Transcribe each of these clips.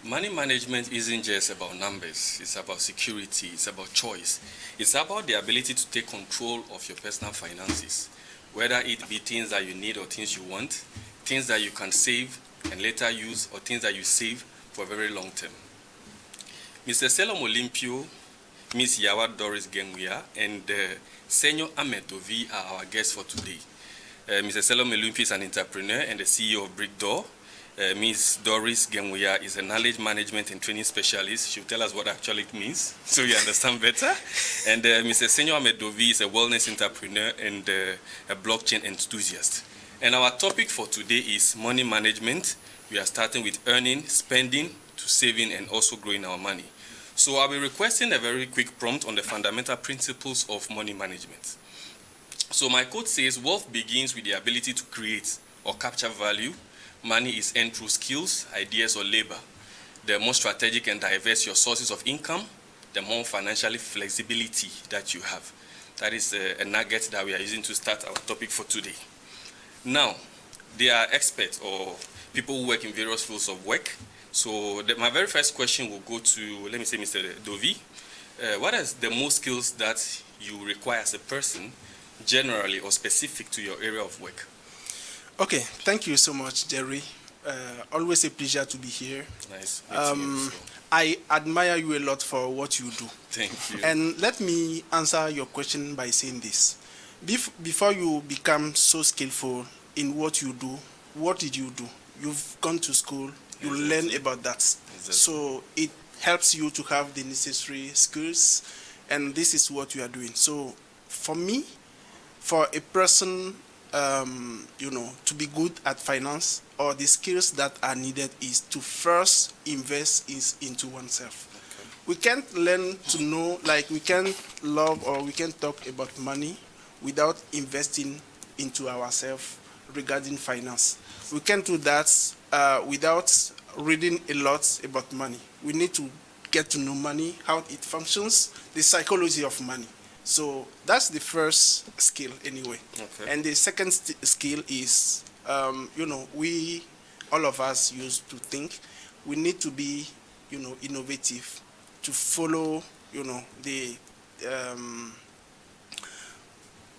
Money management isn't just about numbers. It's about security. It's about choice. It's about the ability to take control of your personal finances, whether it be things that you need or things you want, things that you can save and later use, or things that you save for a very long term. Mr. Selom Olympio, Miss Yawa Doris Genguya, and Senor Ahmed Dovi are our guests for today. Mr. Selom Olympio is an entrepreneur and the CEO of Brickdoor. Ms. Doris Genguya is a knowledge management and training specialist. She'll tell us what actually it means so you understand better. And Mr. Senor Ahmed Dovi is a wellness entrepreneur and a blockchain enthusiast. And our topic for today is money management. We are starting with earning, spending, to saving, and also growing our money. So I'll be requesting a very quick prompt on the fundamental principles of money management. So my quote says, wealth begins with the ability to create or capture value. Money is earned through skills, ideas, or labor. The more strategic and diverse your sources of income, the more financially flexibility that you have. That is a nugget that we are using to start our topic for today. Now, there are experts or people who work in various fields of work. So my very first question will go to, let me say, Mr. Dovi. What are the most skills that you require as a person, generally or specific to your area of work? Okay, thank you so much, Jerry. Always a pleasure to be here. Nice. I admire you a lot for what you do. Thank you. And let me answer your question by saying this. Before you become so skillful in what you do, what did you do? You've gone to school, you learn about that. So it helps you to have the necessary skills, and this is what you are doing. So for me, for a person to be good at finance, or the skills that are needed is to first invest into oneself. Okay. We can't learn to know, like we can't love or we can't talk about money without investing into ourselves regarding finance. We can't do that without reading a lot about money. We need to get to know money, how it functions, the psychology of money. So that's the first skill anyway. Okay. And the second skill is, we, all of us used to think, we need to be, innovative, to follow, the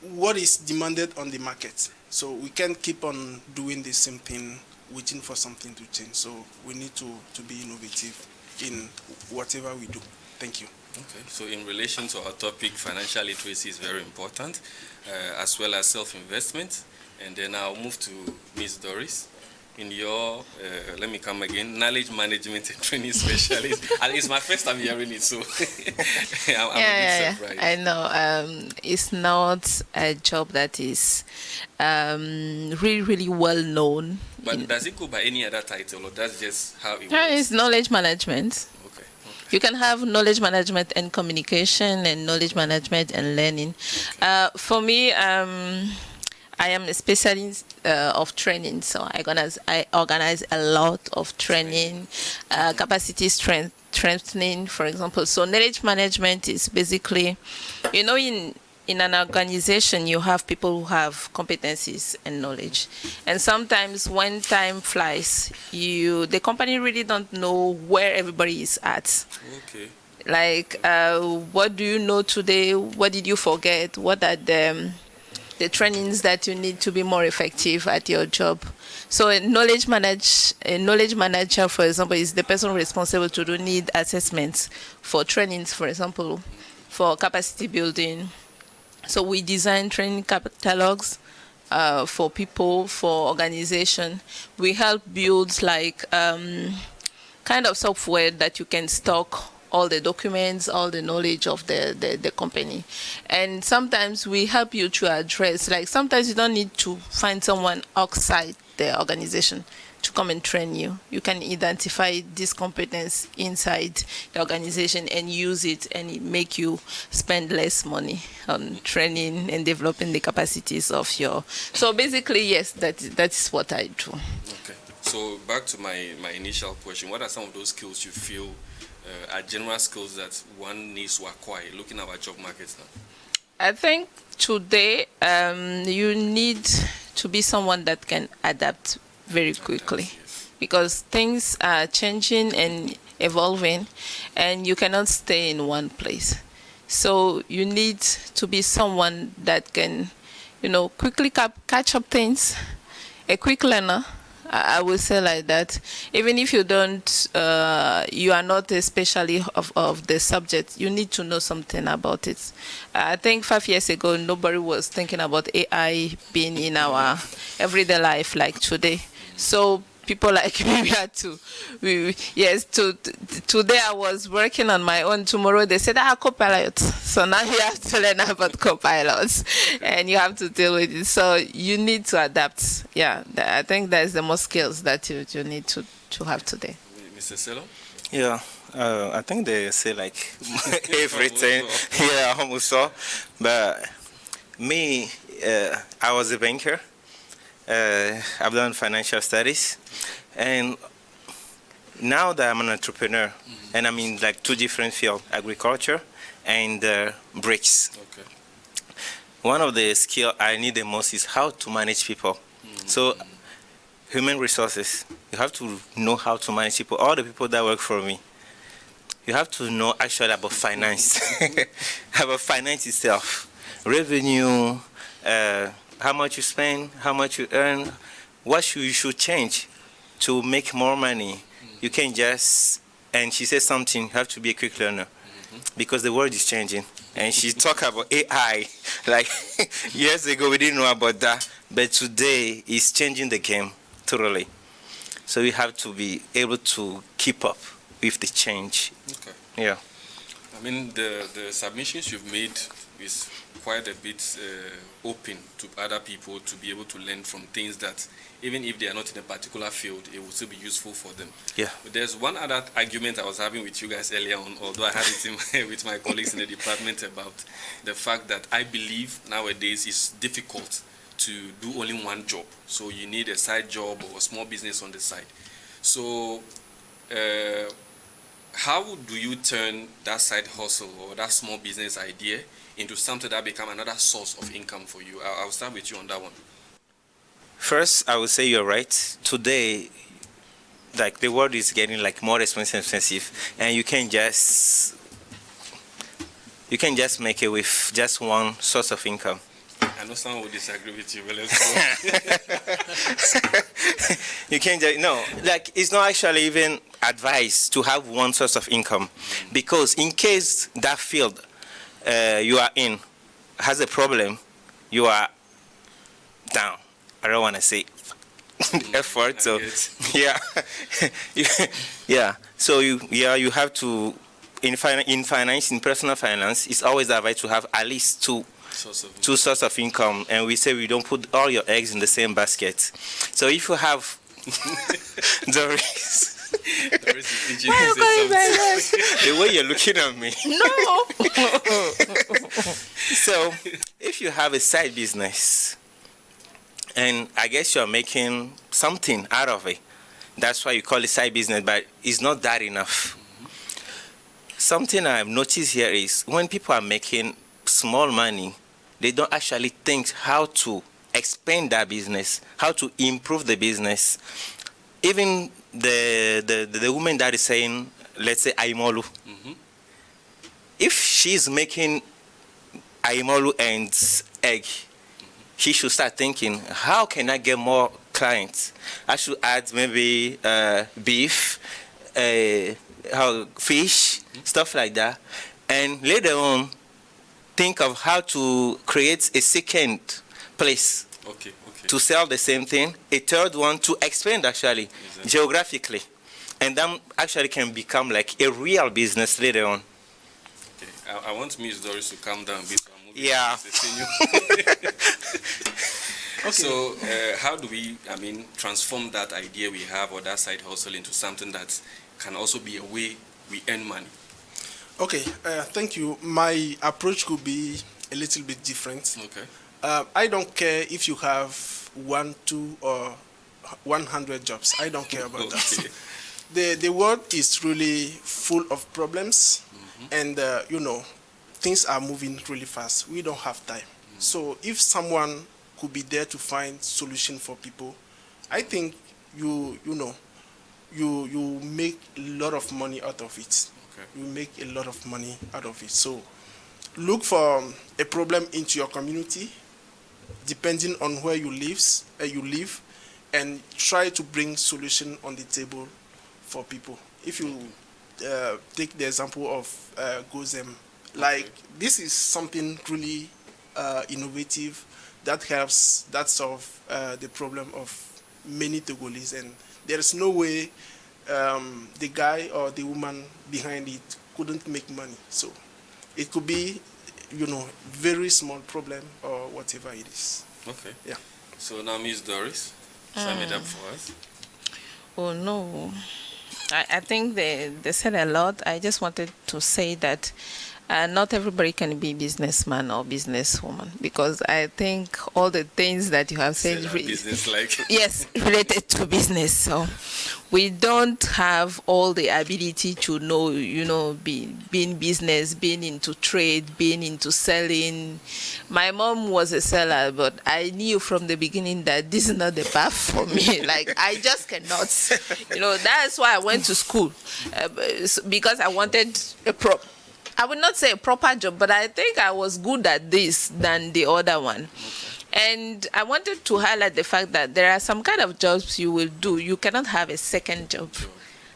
what is demanded on the market. So we can't keep on doing the same thing, waiting for something to change. So we need to be innovative in whatever we do. Thank you. Okay, so in relation to our topic, financial literacy is very important, as well as self-investment. And then I'll move to Ms. Doris. In your, let me come again, knowledge management and training specialist. And it's my first time hearing it, so I'm a bit surprised. I know. It's not a job that is really, really well known. But does it go by any other title, or that's just how it works? It's knowledge management. You can have knowledge management and communication, and knowledge management and learning. Okay. For me, I am a specialist of training, so I organize a lot of training, capacity strengthening, for example. So knowledge management is basically, in an organization, you have people who have competencies and knowledge. And sometimes when time flies, the company really don't know where everybody is at. Okay. Like, what do you know today? What did you forget? What are the trainings that you need to be more effective at your job? So a knowledge manager, for example, is the person responsible to do need assessments for trainings, for example, for capacity building. So we design training catalogs for people, for organization. We help build kind of software that you can stock all the documents, all the knowledge of the company. And sometimes we help you to address, sometimes you don't need to find someone outside the organization to come and train you. You can identify this competence inside the organization and use it, and it make you spend less money on training and developing the capacities of your. So basically, yes, that is what I do. Okay. So back to my initial question, what are some of those skills you feel are general skills that one needs to acquire looking at our job markets now? I think today you need to be someone that can adapt very quickly. because things are changing and evolving, and you cannot stay in one place. So you need to be someone that can, quickly catch up things, a quick learner. I would say like that. Even if you don't, you are not a specialist of the subject, you need to know something about it. I think 5 years ago, nobody was thinking about AI being in our everyday life like today. So people like me, we had to, today I was working on my own. Tomorrow they said, Copilot. So now you have to learn about Copilots and you have to deal with it. So you need to adapt. Yeah, I think that's the most skills that you need to have today. Mr. Selo? Yeah, I think they say like everything. Yeah, almost so. But me, I was a banker. I've done financial studies, and now that I'm an entrepreneur, and I'm in like 2 different fields, agriculture and bricks. Okay. One of the skills I need the most is how to manage people. So, human resources, you have to know how to manage people, all the people that work for me. You have to know actually about finance, about finance itself, revenue, how much you spend, how much you earn, what you should change to make more money. You can't just, and she said something, you have to be a quick learner because the world is changing. And she talked about AI, like years ago we didn't know about that, but today it's changing the game totally. So you have to be able to keep up with the change. Okay. Yeah. I mean, the submissions you've made is quite a bit open to other people to be able to learn from things that, even if they are not in a particular field, it will still be useful for them. Yeah. But there's one other argument I was having with you guys earlier on, although I had it with my colleagues in the department, about the fact that I believe nowadays it's difficult to do only one job. So you need a side job or a small business on the side. So how do you turn that side hustle or that small business idea into something that become another source of income for you? I'll start with you on that one. First, I would say you're right. Today, like the world is getting like more expensive, and you can't just make it with just one source of income. I know someone will disagree with you, but let's go. You can't just, no, like it's not actually even advised to have one source of income, because in case that field you are in has a problem, you are down. I don't want to say effort, so yeah. Yeah, so you have to, in finance, in personal finance, it's always advised to have at least two sources of income, and we say we don't put all your eggs in the same basket. So if you have Doris, Why are you going like that? the way you're looking at me. No. So if you have a side business, and I guess you're making something out of it, that's why you call it side business, but it's not that enough. Something I've noticed here is when people are making small money, they don't actually think how to expand that business, how to improve the business. Even the woman that is saying, let's say Aimolu, if she's making Aimolu and egg, she should start thinking, how can I get more clients? I should add maybe beef, fish, stuff like that. And later on, think of how to create a second place to sell the same thing, a third one to expand actually, geographically. And that actually can become like a real business later on. Okay. I want Ms. Doris to calm down a bit. Yeah. Okay. So how do we, transform that idea we have or that side hustle into something that can also be a way we earn money? Okay, thank you. My approach could be a little bit different. Okay. I don't care if you have 1, 2, or 100 jobs. I don't care about that. The world is really full of problems, and things are moving really fast. We don't have time. So if someone could be there to find solution for people, I think you you make a lot of money out of it. Okay. You make a lot of money out of it. So look for a problem into your community, depending on where you live, and try to bring solution on the table for people. If you take the example of Gozem, like this is something really innovative that helps, that solve the problem of many Togolese, and there is no way the guy or the woman behind it couldn't make money. So it could be, very small problem or whatever it is. Okay. Yeah. So now, Miss Doris, sum it up for us. Oh no, I think they said a lot. I just wanted to say that not everybody can be businessman or businesswoman, because I think all the things that you have said, business-like. yes, related to business. So we don't have all the ability to know, being business, being into trade, being into selling. My mom was a seller, but I knew from the beginning that this is not the path for me. Like, I just cannot. That's why I went to school, because I wanted I would not say a proper job, but I think I was good at this than the other one. And I wanted to highlight the fact that there are some kind of jobs you will do. You cannot have a second job.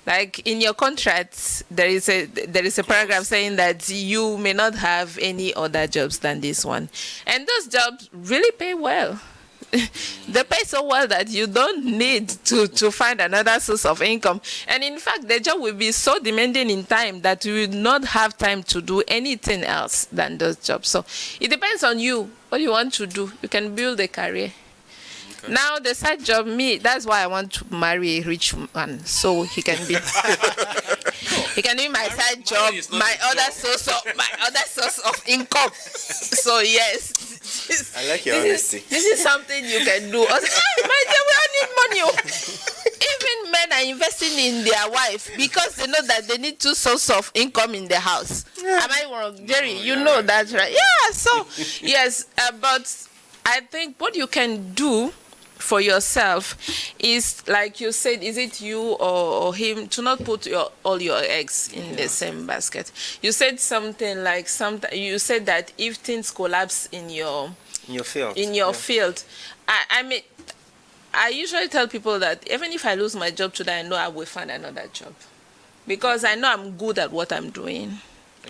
Like in your contract, there is a paragraph saying that you may not have any other jobs than this one. And those jobs really pay well. They pay so well that you don't need to find another source of income. And in fact, the job will be so demanding in time that you will not have time to do anything else than those jobs. So it depends on you, what you want to do. You can build a career. Okay. Now the side job, that's why I want to marry a rich man, so he can be he can be my side job, my other source of income. So yes. I like your honesty. This is something you can do. My dear, we all need money. Even men are investing in their wife because they know that they need two sources of income in the house. Yeah. Am I wrong, Jerry? You know right. That, right? Yeah. So yes, but I think what you can do for yourself is, like you said, is it you or him, to not put all your eggs in the same basket. You said something like you said that if things collapse in your field, I mean, I usually tell people that even if I lose my job today, I know I will find another job, because I know I'm good at what I'm doing.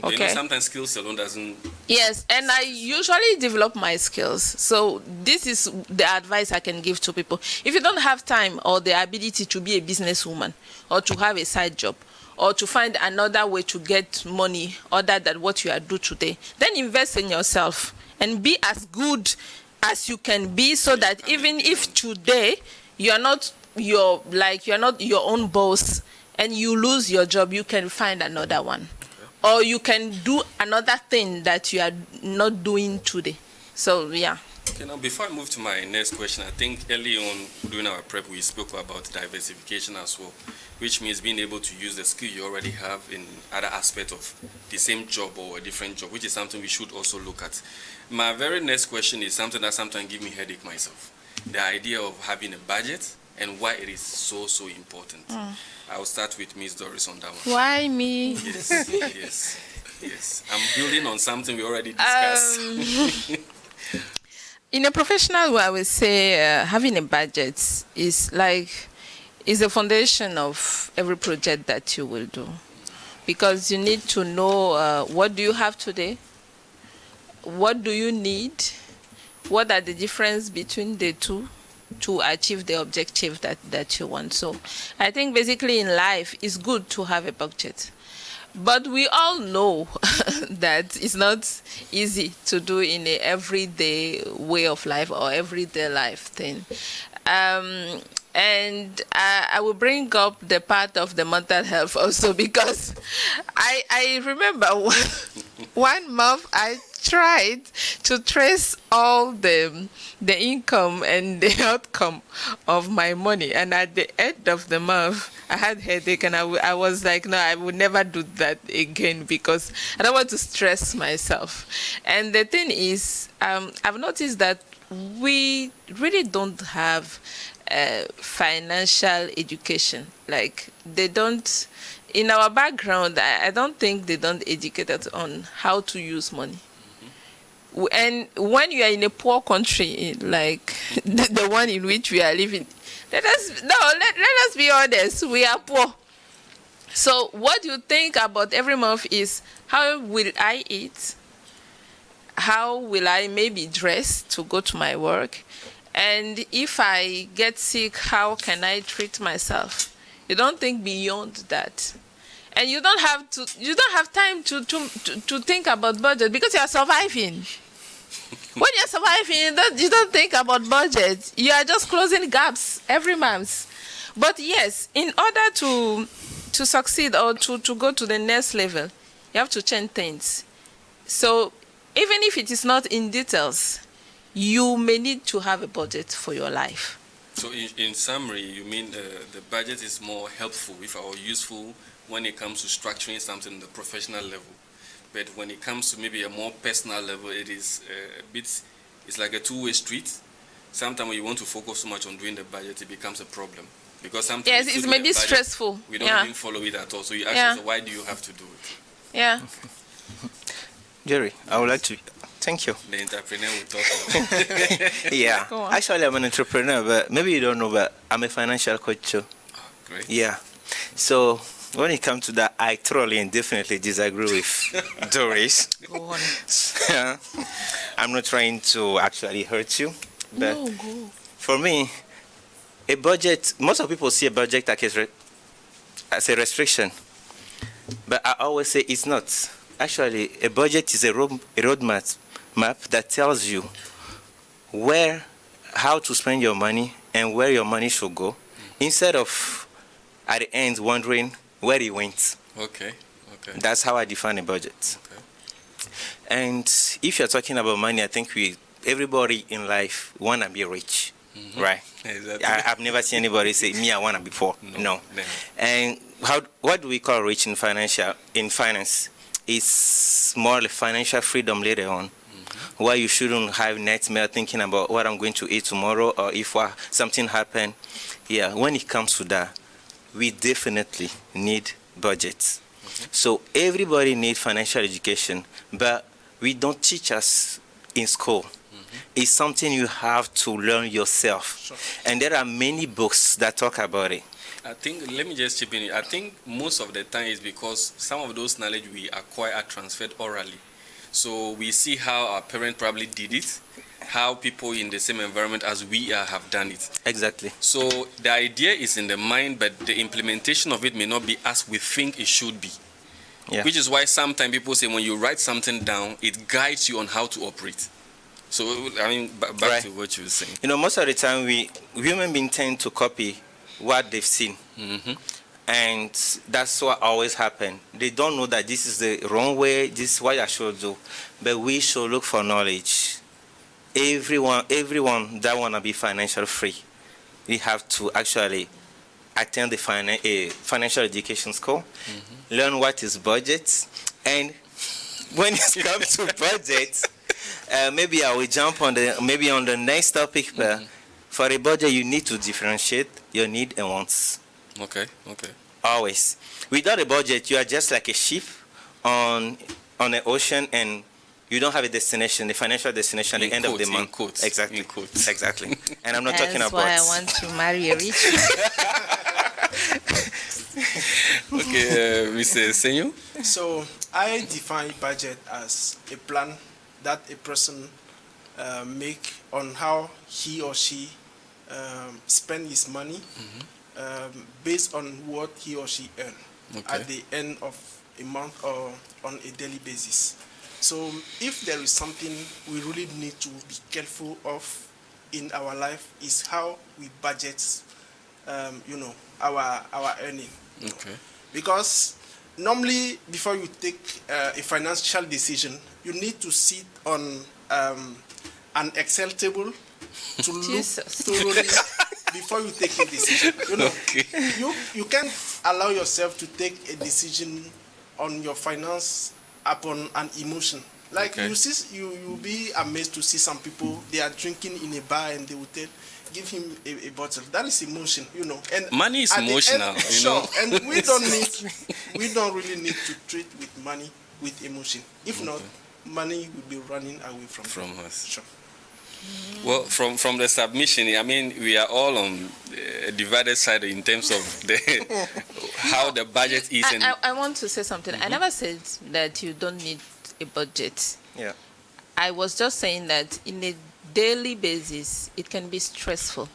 Okay. Sometimes skills alone doesn't. Yes, and I usually develop my skills. So this is the advice I can give to people. If you don't have time or the ability to be a businesswoman, or to have a side job, or to find another way to get money other than what you are doing today, then invest in yourself and be as good as you can be, so that even if today you're not your own boss and you lose your job, you can find another one. Or you can do another thing that you are not doing today. So, yeah. Okay, now before I move to my next question, I think early on during our prep, we spoke about diversification as well, which means being able to use the skill you already have in other aspects of the same job or a different job, which is something we should also look at. My very next question is something that sometimes gives me a headache myself. The idea of having a budget and why it is so important. I'll start with Ms. Doris on that one. Why me? Yes. I'm building on something we already discussed. In a professional way, I would say having a budget is the foundation of every project that you will do, because you need to know what do you have today, what do you need, what are the difference between the two to achieve the objective that you want. So I think basically in life it's good to have a budget. But we all know that it's not easy to do in a everyday way of life or everyday life thing. And I will bring up the part of the mental health also, because I remember one month I tried to trace all the income and the outcome of my money, and at the end of the month I had headache, and I was like, no, I would never do that again, because I don't want to stress myself. And the thing is, I've noticed that we really don't have financial education. Like they don't, in our background, I don't think they don't educate us on how to use money. And when you are in a poor country like the one in which we are living, let us be honest, we are poor. So what you think about every month is, how will I eat? How will I maybe dress to go to my work? And if I get sick, how can I treat myself? You don't think beyond that. And you don't have time to think about budget, because you are surviving. When you're surviving, you don't think about budget. You are just closing gaps every month. But yes, in order to succeed or to go to the next level, you have to change things. So even if it is not in details, you may need to have a budget for your life. So in summary, you mean the budget is more helpful or useful when it comes to structuring something on the professional level. But when it comes to maybe a more personal level, it is it's like a two-way street. Sometimes when you want to focus so much on doing the budget, it becomes a problem. Because sometimes it may be stressful. We don't even follow it at all. So you ask yourself, why do you have to do it? Yeah. Jerry, I would like to thank you. The entrepreneur will talk about. Yeah. Actually, I'm an entrepreneur, but maybe you don't know, but I'm a financial coach too. Oh, great. Yeah. So when it comes to that, I thoroughly and definitely disagree with Doris. Go on. I'm not trying to actually hurt you, but No, go. for me, a budget, most of people see a budget as a restriction, but I always say it's not. Actually, a budget is a roadmap that tells you how to spend your money and where your money should go, instead of at the end wondering where it went. Okay. That's how I define a budget. Okay. And if you're talking about money, I think everybody in life want to be rich, right? Exactly. I've never seen anybody say, me, I want to be poor. No. And what do we call rich in finance? It's more like financial freedom later on, where you shouldn't have nightmare thinking about what I'm going to eat tomorrow, or if something happened. Yeah, when it comes to that, we definitely need budgets. So everybody needs financial education, but we don't teach us in school. It's something you have to learn yourself. Sure. And there are many books that talk about it. I think, let me just chip in. I think most of the time is because some of those knowledge we acquire are transferred orally. So we see how our parents probably did it, how people in the same environment as we are have done it. Exactly. So the idea is in the mind, but the implementation of it may not be as we think it should be. Yeah. Which is why sometimes people say when you write something down, it guides you on how to operate. So, I mean, back to what you were saying. You know, most of the time we human beings tend to copy what they've seen. And that's what always happens. They don't know that this is the wrong way, this is what I should do. But we should look for knowledge. Everyone that want to be financially free, we have to actually attend the financial education school, learn what is budget, and when it comes to budget, maybe I will jump on the next topic. But for a budget, you need to differentiate your need and wants. Okay. Always. Without a budget, you are just like a ship on the ocean, and you don't have a destination, a financial destination at the end of the month. Exactly. Exactly. And I'm not talking about. That's why I want to marry a rich man. Okay, Mr. Senyo? So I define budget as a plan that a person make on how he or she spend his money based on what he or she earn at the end of a month or on a daily basis. So if there is something we really need to be careful of in our life is how we budget, our earning. Okay. Because normally before you take a financial decision, you need to sit on an Excel table to look thoroughly before you take a decision. You can't allow yourself to take a decision on your finance upon an emotion. Like you'll be amazed to see some people, they are drinking in a bar and they will tell, give him a bottle. That is emotion, you know. And money is at the emotional, end, you sure, know. and we don't really need to treat with money with emotion. If not, money will be running away from us. Sure. Well, from the submission, I mean, we are all on a divided side in terms of the how the budget is. I want to say something. I never said that you don't need a budget. Yeah. I was just saying that in a daily basis, it can be stressful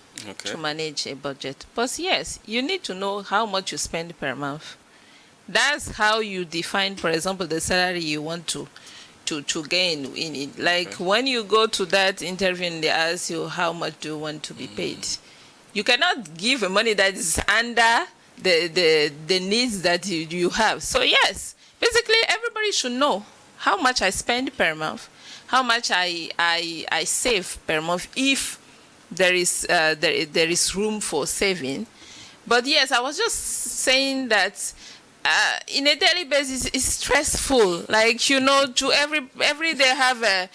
to manage a budget. But yes, you need to know how much you spend per month. That's how you define, for example, the salary you want to gain in it. Like when you go to that interview and they ask you how much do you want to be paid, you cannot give money that is under the needs that you have. So yes, basically everybody should know how much I spend per month, how much I save per month if there is room for saving. But yes, I was just saying that in a daily basis, it's stressful. Like, you know, to every day have a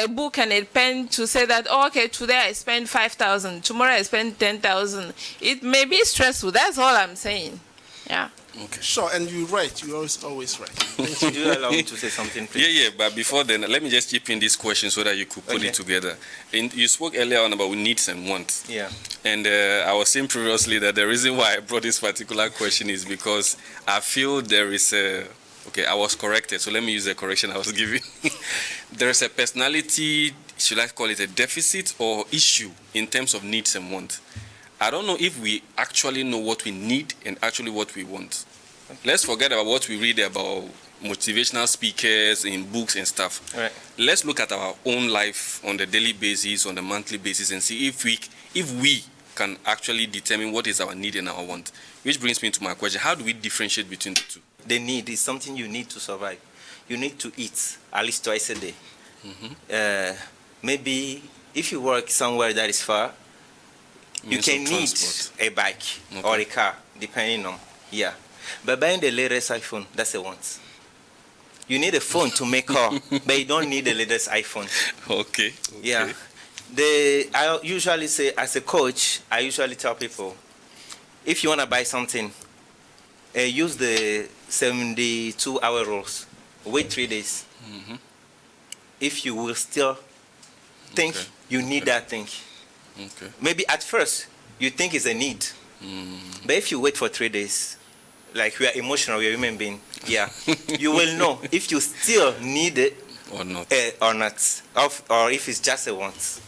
book and a pen to say that, oh, okay, today I spend 5,000, tomorrow I spend 10,000. It may be stressful. That's all I'm saying. Yeah. Okay. Sure, and you're right. You're always right. Would you allow me to say something, please? Yeah, but before then, let me just chip in this question so that you could put it together. You spoke earlier on about needs and wants. Yeah. And I was saying previously that the reason why I brought this particular question is because I feel there is a... Okay, I was corrected, so let me use the correction I was giving. There is a personality, should I call it a deficit or issue in terms of needs and wants. I don't know if we actually know what we need and actually what we want. Let's forget about what we read about motivational speakers in books and stuff. Right. Let's look at our own life on the daily basis, on the monthly basis, and see if we can actually determine what is our need and our want. Which brings me to my question: how do we differentiate between the two? The need is something you need to survive. You need to eat at least twice a day. Maybe if you work somewhere that is far, you can need a bike or a car, depending on, But buying the latest iPhone, that's a want. You need a phone to make call, but you don't need the latest iPhone. Okay. Yeah. I usually say, as a coach, I usually tell people, if you want to buy something, use the 72-hour rules. Wait 3 days. If you will still think you need that thing. Maybe at first you think it's a need, but if you wait for 3 days, like we are emotional, we are human beings, you will know if you still need it or not, or if it's just a want.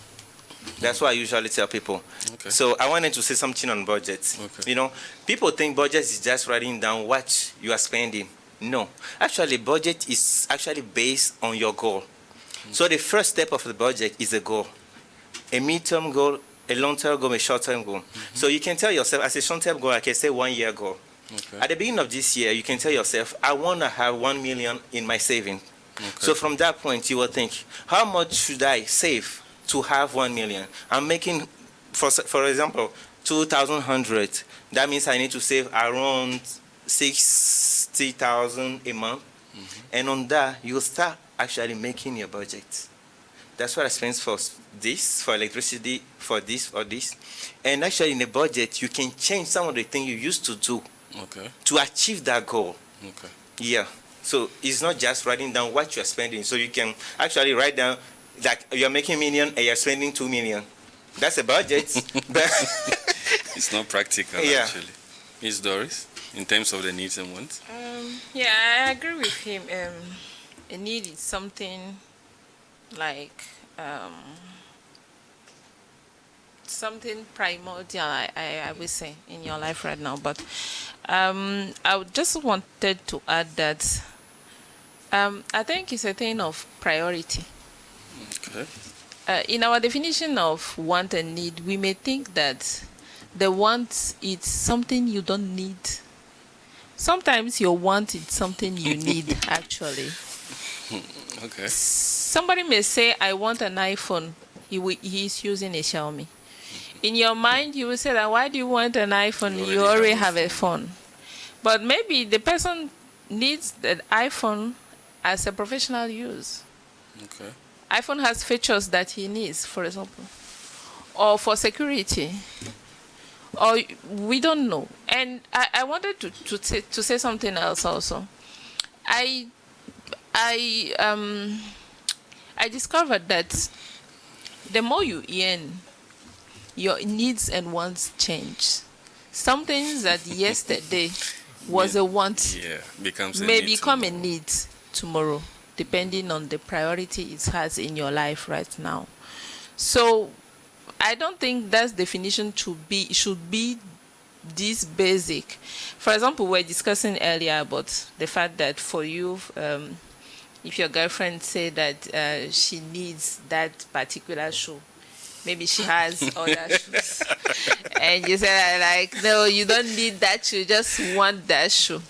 That's what I usually tell people. So I wanted to say something on budget. You know, people think budget is just writing down what you are spending. No, actually, budget is actually based on your goal. So the first step of the budget is a goal. A mid-term goal, a long-term goal, a short-term goal. So you can tell yourself, as a short-term goal, I can say 1 year goal. At the beginning of this year, you can tell yourself, I want to have 1 million in my saving. So from that point, you will think, how much should I save to have 1 million? I'm making, for example, 2,100. That means I need to save around 60,000 a month. And on that, you'll start actually making your budget. That's what I spend for this, for electricity, for this, or this. And actually, in the budget, you can change some of the things you used to do to achieve that goal. Yeah. So it's not just writing down what you're spending. So you can actually write down that you're making $1 million and you're spending $2 million. That's a budget. But it's not practical, actually. Miss Doris, in terms of the needs and wants? Yeah, I agree with him. A need is something like something primordial, I would say, in your life right now. But I just wanted to add that I think it's a thing of priority. In our definition of want and need, we may think that the want is something you don't need. Sometimes your want is something you need, actually. Somebody may say, I want an iPhone. He's using a Xiaomi. In your mind, you will say that, why do you want an iPhone? You already have a phone. But maybe the person needs the iPhone as a professional use. iPhone has features that he needs, for example. or for security, or we don't know. And I wanted to say something else also. I discovered that the more you earn, your needs and wants change. Something that yesterday was a want may become a need tomorrow, depending on the priority it has in your life right now. So I don't think that definition should be this basic. For example, we were discussing earlier about the fact that for you, if your girlfriend said that she needs that particular shoe, maybe she has other shoes, and you say like, no, you don't need that shoe, just want that shoe.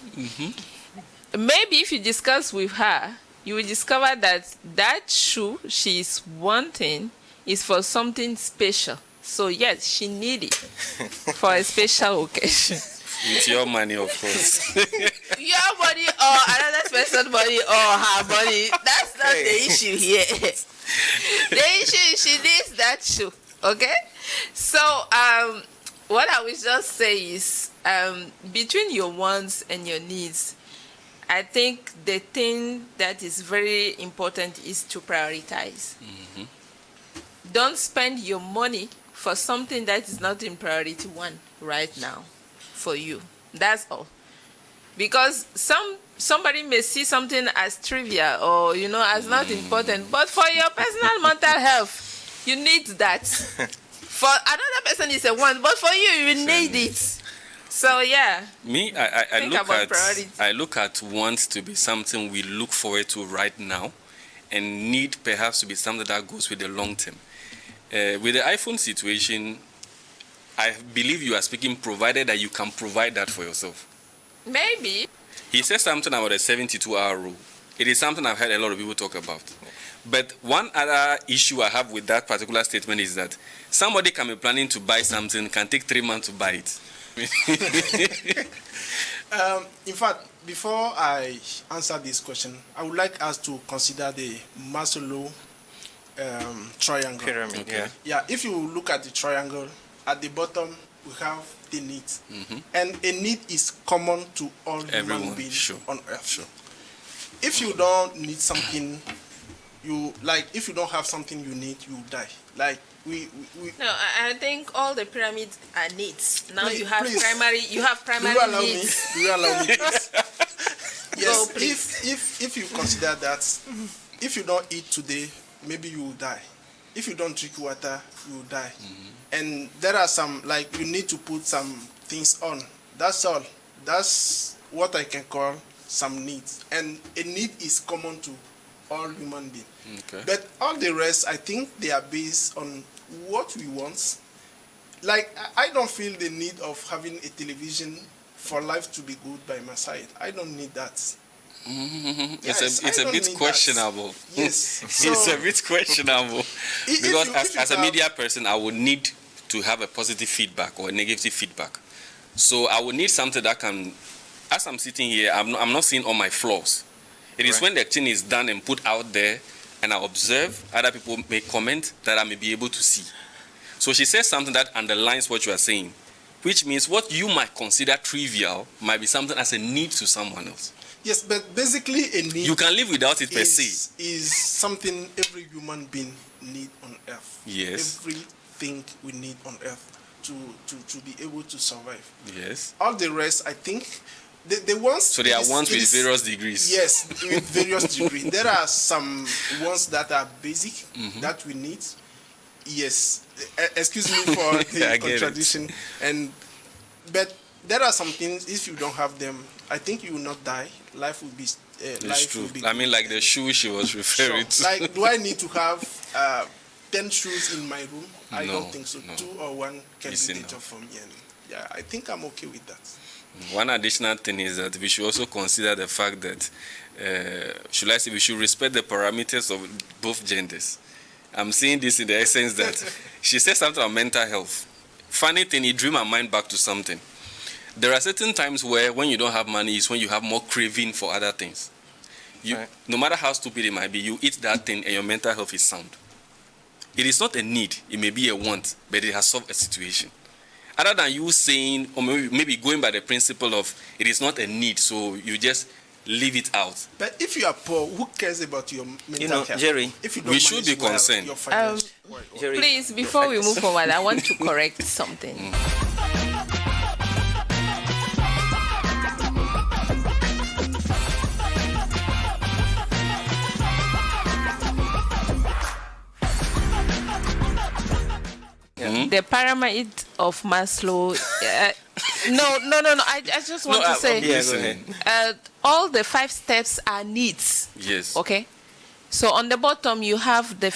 Maybe if you discuss with her, you will discover that that shoe she's wanting is for something special. So yes, she needs it for a special occasion. With your money, of course. Your money or another person's money or her money. That's not the issue here. The issue is she needs that shoe. Okay? So what I will just say is between your wants and your needs, I think the thing that is very important is to prioritize. Don't spend your money for something that is not in priority one right now for you. That's all. Because somebody may see something as trivial or as not important, but for your personal mental health, you need that. For another person is a want, but for you need it. So yeah. Me, I look at wants to be something we look forward to right now, and need perhaps to be something that goes with the long term. With the iPhone situation, I believe you are speaking provided that you can provide that for yourself. Maybe. He said something about a 72-hour rule. It is something I've heard a lot of people talk about. But one other issue I have with that particular statement is that somebody can be planning to buy something, can take 3 months to buy it. In fact, before I answer this question, I would like us to consider the Maslow triangle. Pyramid, yeah. If you look at the triangle, at the bottom we have the need, and a need is common to all human beings on earth. If you don't need something, if you don't have something you need, you die. Like we No, I think all the pyramids are needs. Now please, you have please. primary needs. Do you allow me, please? Yes. Go, please. If you consider that, if you don't eat today, maybe you will die. If you don't drink water, you will die. And there are some, you need to put some things on. That's all. That's what I can call some needs. And a need is common to all human beings. Okay. But all the rest, I think they are based on what we want. I don't feel the need of having a television for life to be good by my side. I don't need that. It's a bit questionable. Yes. It's a bit questionable. Because as a media person, I would need to have a positive feedback or a negative feedback. So I would need something that can, as I'm sitting here, I'm not seeing all my flaws. It is when the thing is done and put out there and I observe, other people make comment that I may be able to see. So she says something that underlines what you are saying, which means what you might consider trivial might be something as a need to someone else. Yes, but basically a need... You can live without it per se. ...is something every human being need on earth. Yes. Everything we need on earth to be able to survive. Yes. All the rest, I think, the ones... So there are ones with various degrees. Yes, with various degrees. There are some ones that are basic, that we need. Yes. Excuse me for the contradiction. But there are some things, if you don't have them, I think you will not die. Life will be... It's true. I mean, like the shoe she was referring to. Do I need to have 10 shoes in my room? I don't think so. No. 2 or 1 can do the job for me. And I think I'm okay with that. One additional thing is that we should also consider the fact that, we should respect the parameters of both genders. I'm seeing this in the essence that she said something about mental health. Funny thing, it drew my mind back to something. There are certain times where when you don't have money is when you have more craving for other things. No matter how stupid it might be, you eat that thing and your mental health is sound. it is not a need, it may be a want, but it has solved a situation. Other than you saying, or maybe going by the principle of it is not a need, so you just leave it out. But if you are poor, who cares about your mental health? Jerry, if you don't we should be manage well concerned. your finance- Jerry, Please, before we move forward, I want to correct something. The pyramid of Maslow. No. I just want to say, go ahead. all the 5 steps are needs. Yes. Okay. So on the bottom you have the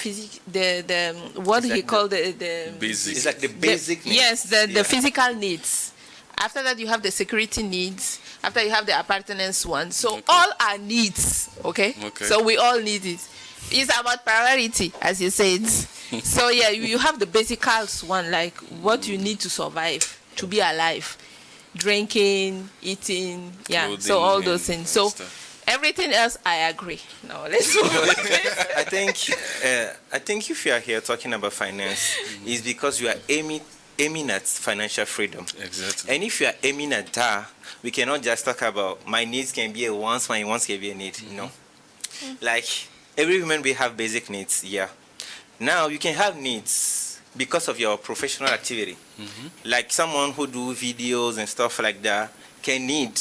what he called the Basic. It's like the basic needs. Yes, the physical needs. After that you have the security needs. After you have the appartenance one. So all are needs. Okay. So we all need it. It's about priority, as you said. So yeah, you have the basicals one, like what you need to survive, to be alive, drinking, eating, Clothing, so all those things. So stuff. everything else I agree. Now let's move on. I think if you are here talking about finance, it's because you are aiming at financial freedom. Exactly. And if you are aiming at that, we cannot just talk about my needs can be a wants, my wants can be a need. No. Like every human we have basic needs. Yeah. Now you can have needs because of your professional activity. Like someone who do videos and stuff like that can need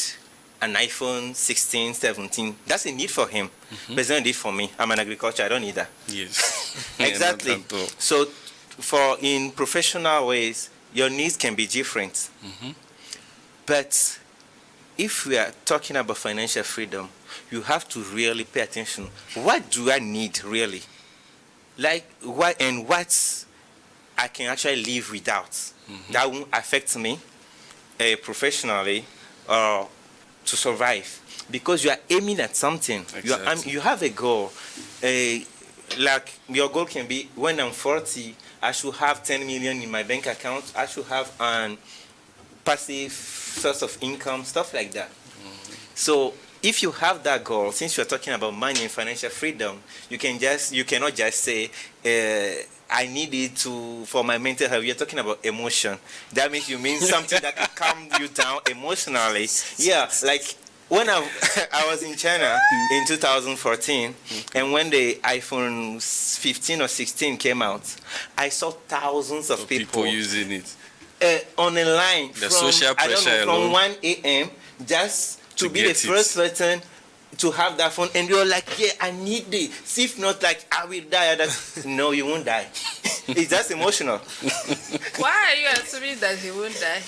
an iPhone 16, 17. That's a need for him. But it's not a need for me. I'm an agriculture. I don't need that. Yes. Exactly. Yeah, not at all. So for in professional ways, your needs can be different. But if we are talking about financial freedom, you have to really pay attention. What do I need really? Like what I can actually live without. That won't affect me professionally or to survive. Because you are aiming at something. Exactly. You have a goal. Like your goal can be when I'm 40, I should have 10 million in my bank account. I should have an passive source of income, stuff like that. So if you have that goal, since you're talking about money and financial freedom, you cannot just say, I need it for my mental health. You're talking about emotion. That means you mean something that can calm you down emotionally. Yeah, like when I was in China in 2014, and when the iPhone 15 or 16 came out, I saw thousands of people using it. On a line The social pressure from alone. 1 a.m. just to be the get it. first person to have that phone, and you're like, yeah, I need it. If not, like, I will die. No, you won't die. It's just emotional. Why are you assuming that he won't die?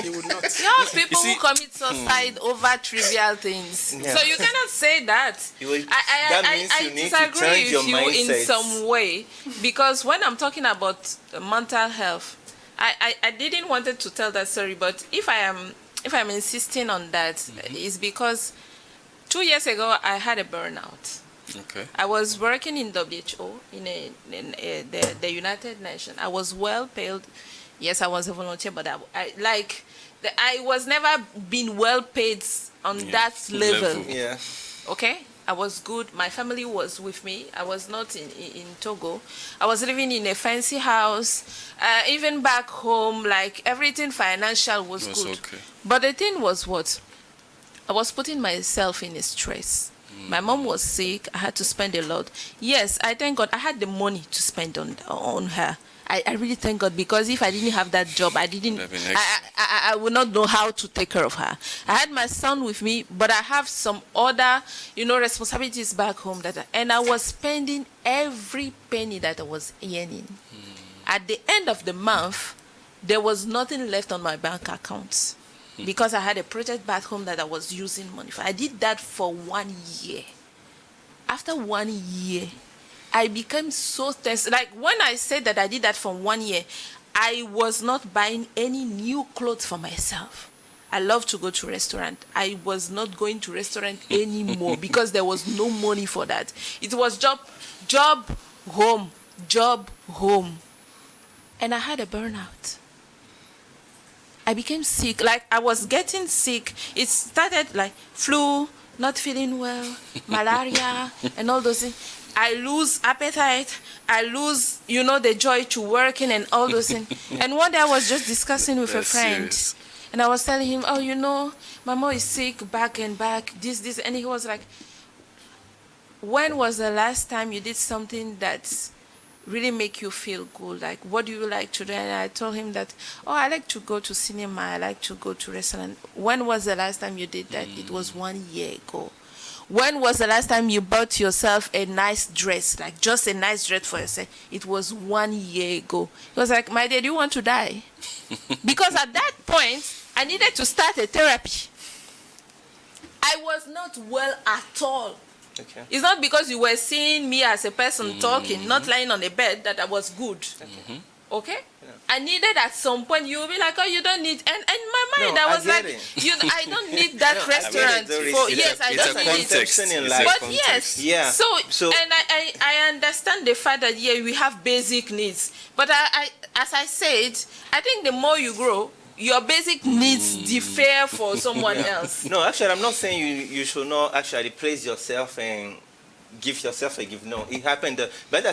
He would not. You have people who commit suicide over trivial things. Yeah. So you cannot say that. That means you need to disagree change your with you in mindset. some way, because when I'm talking about mental health, I didn't wanted to tell that story, but if I'm insisting on that, it's because 2 years ago I had a burnout. Okay. I was working in WHO in the United Nations. I was well paid. Yes, I was a volunteer, but I was never been well paid on that level. Yeah. Okay, I was good. My family was with me. I was not in Togo. I was living in a fancy house. Even back home, like everything financial was good. Okay. But the thing was what? I was putting myself in a stress. My mom was sick. I had to spend a lot. Yes, I thank God I had the money to spend on her. I really thank God, because if I didn't have that job, I would not know how to take care of her. I had my son with me, but I have some other, responsibilities back home and I was spending every penny that I was earning. At the end of the month, there was nothing left on my bank account, because I had a project back home that I was using money for. I did that for 1 year. After 1 year, I became so tense. Like when I said that I did that for 1 year, I was not buying any new clothes for myself. I love to go to restaurant. I was not going to restaurant anymore because there was no money for that. It was job, home. And I had a burnout. I became sick. Like I was getting sick. It started like flu, not feeling well, malaria, and all those things. I lose appetite, I lose, the joy to working and all those things. And one day I was just discussing with a friend. Serious. And I was telling him, my mom is sick, back and back, this. And he was like, when was the last time you did something that really make you feel good? Like, what do you like to do? And I told him that, I like to go to cinema, I like to go to restaurant. When was the last time you did that? It was 1 year ago. When was the last time you bought yourself a nice dress, like just a nice dress for yourself? It was 1 year ago. He was like, my dear, do you want to die? Because at that point, I needed to start a therapy. I was not well at all. Okay. It's not because you were seeing me as a person talking, not lying on a bed, that I was good. Okay? Yeah. I needed at some point, you'll be like, you don't need, and in my mind, No, I was I like, get I don't need that No, restaurant. I it's don't a need context. it. in It's life. a But context. yes, Yeah. so and I understand the fact that, we have basic needs. But I as I said, I think the more you grow, your basic needs differ for someone else. No, actually, I'm not saying you should not actually praise yourself and give yourself a gift. No, it happened, but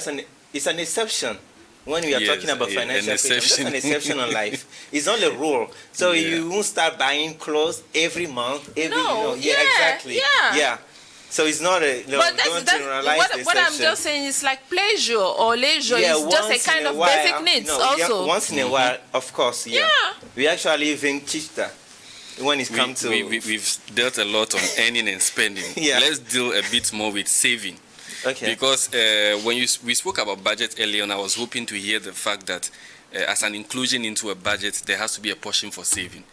it's an exception. When we are Yes, talking about an financial freedom, that's exception. an exception in life. It's not a rule. So Yeah. you won't start buying clothes every month. No, yeah, yeah, exactly. yeah. Yeah. So it's not a. No, But don't that's generalize the what I'm exception. just saying is like pleasure or leisure Yeah, is just once a kind in of while, basic needs no, also. Yeah, once in a while, of course. Yeah. Yeah. We actually even teach that when it comes to. We've dealt a lot on earning and spending. Yeah. Let's deal a bit more with saving. Okay. Because when we spoke about budget earlier on, I was hoping to hear the fact that as an inclusion into a budget, there has to be a portion for saving.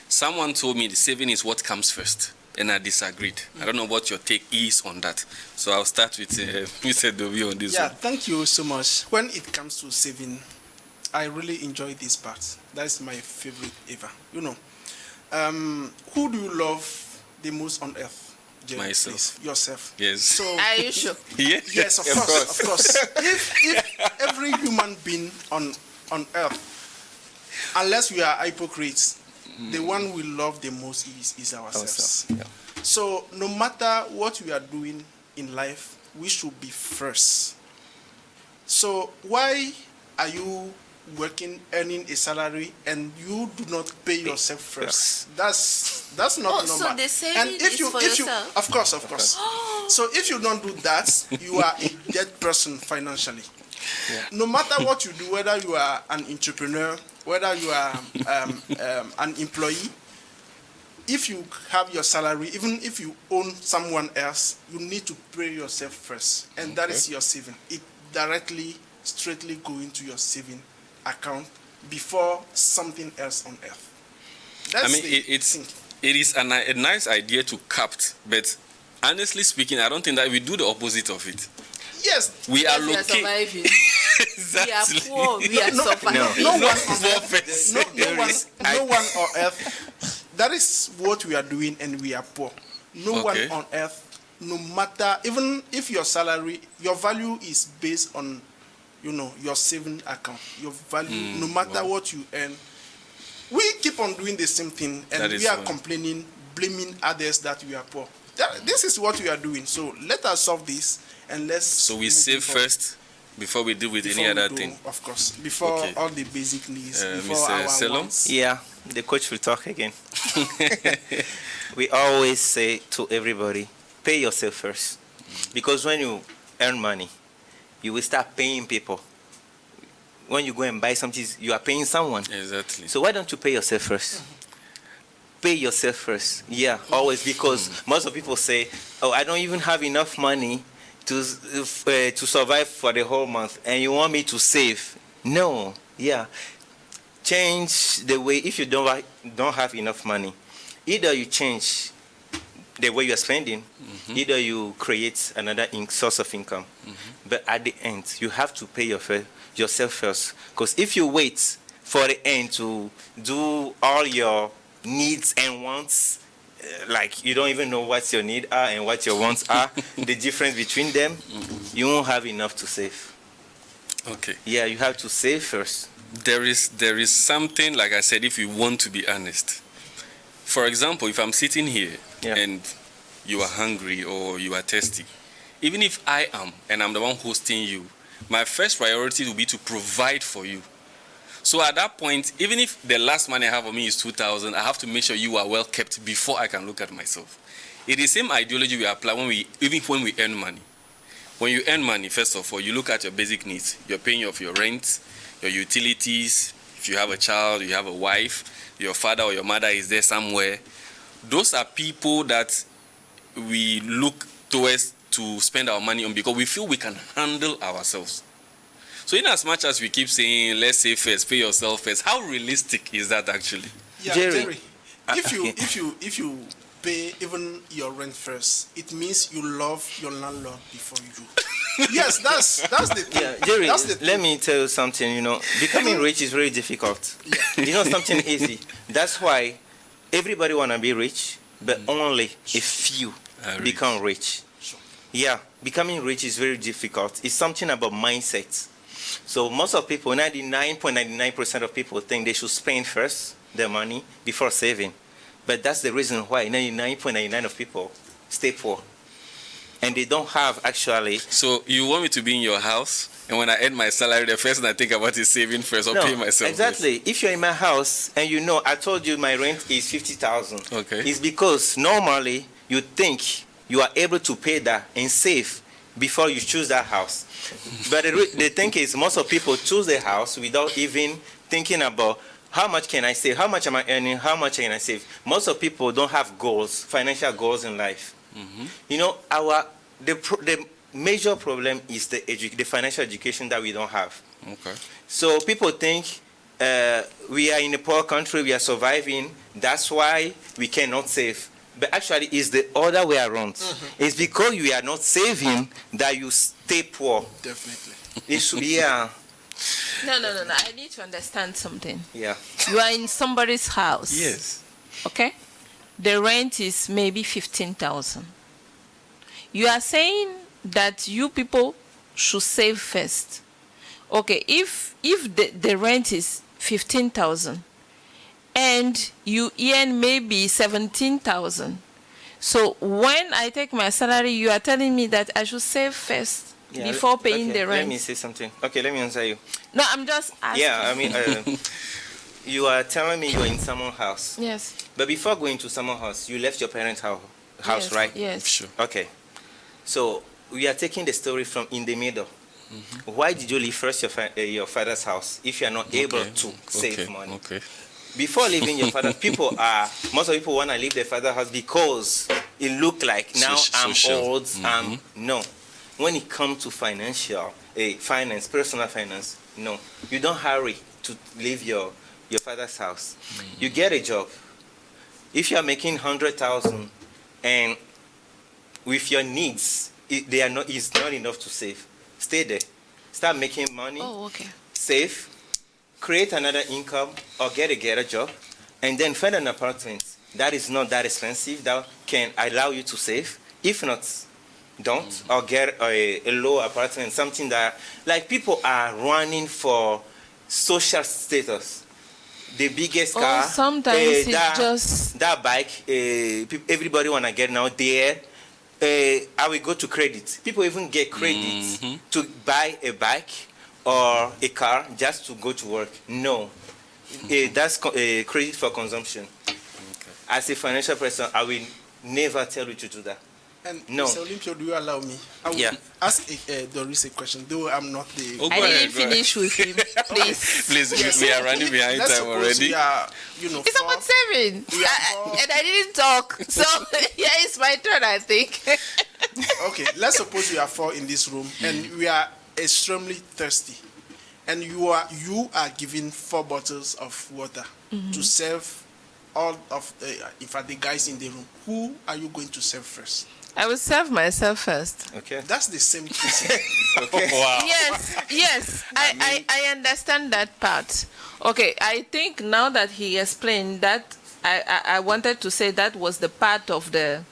Someone told me the saving is what comes first, and I disagreed. I don't know what your take is on that. So I'll start with Mr. Dovi on this Yeah, one. thank you so much. When it comes to saving, I really enjoy this part. That's my favorite ever. Who do you love the most on earth? Jay, Myself. please, yourself. Yes. So Are you sure? Yeah. yes, of course. If every human being on earth, unless we are hypocrites, the one we love the most is ourselves. Yeah. So no matter what we are doing in life, we should be first. So why are you working, earning a salary, and you do not pay yourself first? That's not normal. So the saving and if is you, for if you, yourself? of course. So if you don't do that, you are a dead person financially. Yeah. No matter what you do, whether you are an entrepreneur, whether you are an employee, if you have your salary, even if you own someone else, you need to pay yourself first, and that is your saving. It directly, straightly go into your saving account before something else on earth. That's it is a nice idea to capt, but honestly speaking, I don't think that we do the opposite of it. Yes. We Yes, are we are looking. surviving. Exactly. We are poor. We are surviving. No one No, on earth. That is what we are doing, and we are poor. No Okay. one on earth, no matter, even if your salary, your value is based on, your saving account. Your value, no matter what you earn. We keep on doing the same thing, and we are complaining, blaming others that we are poor. This is what we are doing. So let us solve this, and let's. So we move save forward. first before we deal with Before any we other do, thing. Of course, before Okay. all the basic needs, before Mr. our Selom? wants. Yeah, the coach will talk again. We always say to everybody, pay yourself first. Because when you earn money, you will start paying people. When you go and buy something, you are paying someone. Exactly. So why don't you pay yourself first? Pay yourself first. Yeah, always, because most of people say, oh, I don't even have enough money to survive for the whole month, and you want me to save. No, yeah. Change the way, if you don't have enough money, either you change the way you are spending, either you create another source of income. But at the end, you have to pay yourself first. Because if you wait for the end to do all your needs and wants, like you don't even know what your needs are and what your wants are, the difference between them, you won't have enough to save. Okay. Yeah, you have to save first. There is something, like I said, if you want to be honest. For example, if I'm sitting here Yeah. and you are hungry or you are thirsty, even if I am, and I'm the one hosting you, my first priority will be to provide for you. So at that point, even if the last money I have on me is 2,000, I have to make sure you are well kept before I can look at myself. It is the same ideology we apply even when we earn money. When you earn money, first of all, you look at your basic needs. You're paying off your rent, your utilities. If you have a child, you have a wife, your father or your mother is there somewhere. Those are people that we look towards to spend our money on because we feel we can handle ourselves. So in as much as we keep saying, let's say first, pay yourself first, how realistic is that actually? Yeah, Jerry, if you pay even your rent first, it means you love your landlord before you. Yes, that's the thing. Yeah, Jerry, let me tell you something, becoming rich is very difficult. Yeah. Something easy. That's why everybody want to be rich, but only a few become rich. Sure. Yeah, becoming rich is very difficult. It's something about mindset. So most of people, 99.99% of people think they should spend first their money before saving. But that's the reason why 99.99% of people stay poor. And they don't have actually... So you want me to be in your house, and when I earn my salary, the first thing I think about is saving first or paying myself exactly. first. If you're in my house and I told you my rent is 50,000. Okay. It's because normally you think you are able to pay that and save before you choose that house. But the thing is, most of people choose the house without even thinking about how much can I save, how much am I earning, how much can I save. Most of people don't have goals, financial goals in life. Mm-hmm. The major problem is the financial education that we don't have. Okay. So people think we are in a poor country, we are surviving, that's why we cannot save. But actually, it's the other way around. Mm-hmm. It's because you are not saving that you stay poor. Definitely. Yeah. No. I need to understand something. Yeah. You are in somebody's house. Yes. Okay? The rent is maybe 15,000. You are saying that you people should save first. Okay, if the rent is 15,000, and you earn maybe 17,000. So when I take my salary, you are telling me that I should save first before paying the rent. Let me say something. Okay, let me answer you. No, I'm just asking. Yeah, I mean, you are telling me you're in someone's house. Yes. But before going to someone's house, you left your parents' house, Yes, right? Yes. Sure. Okay. So we are taking the story from in the middle. Mm-hmm. Why did you leave first your father's house if you are not able to save money? Okay. Before leaving your father, most of people want to leave their father's house because it look like now I'm old. Mm-hmm. No. When it comes to finance, personal finance, no. You don't hurry to leave your father's house. Mm-hmm. You get a job. If you are making 100,000 and with your needs, it's not enough to save. Stay there. Start making money. Oh, okay. Save. Create another income or get a job, and then find an apartment that is not that expensive that can allow you to save. If not, don't, or get a low apartment, something that, like people are running for social status. The biggest car, sometimes it's just that bike, everybody want to get now there. I will go to credit. People even get credit to buy a bike or a car just to go to work. No. That's credit for consumption. Okay. As a financial person, I will never tell you to do that. And no. Mr. Olympio, do you allow me? I will ask Doris a question, though I'm not the... I didn't finish with him, please. Please, yes. We are running behind time already. We are, it's about saving. And I didn't talk. So, it's my turn, I think. Okay, let's suppose we are 4 in this room, and we are extremely thirsty, and you are given 4 bottles of water to serve all of the guys in the room. Who are you going to serve first? I will serve myself first. Okay, that's the same thing. Okay. Wow. Yes. I understand that part. Okay, I think now that he explained that, I wanted to say that was the part of the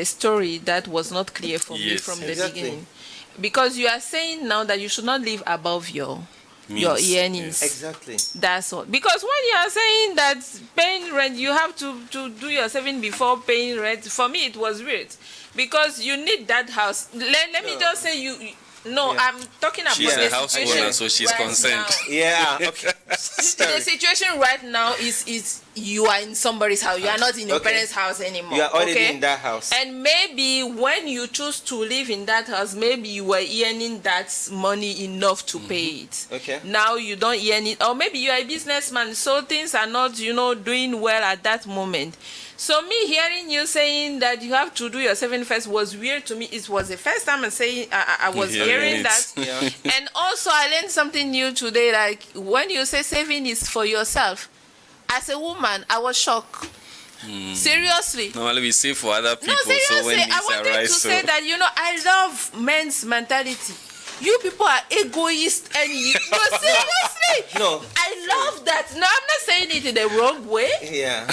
story that was not clear for me from the beginning. Because you are saying now that you should not live above your your Means, earnings. Exactly. That's all. Because when you are saying that paying rent, you have to do your saving before paying rent. For me, it was weird because you need that house. Let me just say I'm talking about She's the a house situation owner, so she's right concerned. now. Yeah. Okay. The situation right now is you are in somebody's house. You are not in your parents' house anymore. You are already in that house. And maybe when you choose to live in that house, maybe you were earning that money enough to pay it. Okay. Now you don't earn it, or maybe you are a businessman, so things are not, doing well at that moment. So me hearing you saying that you have to do your saving first was weird to me. It was the first time I was hearing that. Yeah. And also I learned something new today. Like when you say saving is for yourself, as a woman, I was shocked. Seriously. Normally we save for other people. No, seriously, so when I wanted to say that, I love men's mentality. You people are egoist and no, seriously. No. I love that. No, I'm not saying it in the wrong way. Yeah.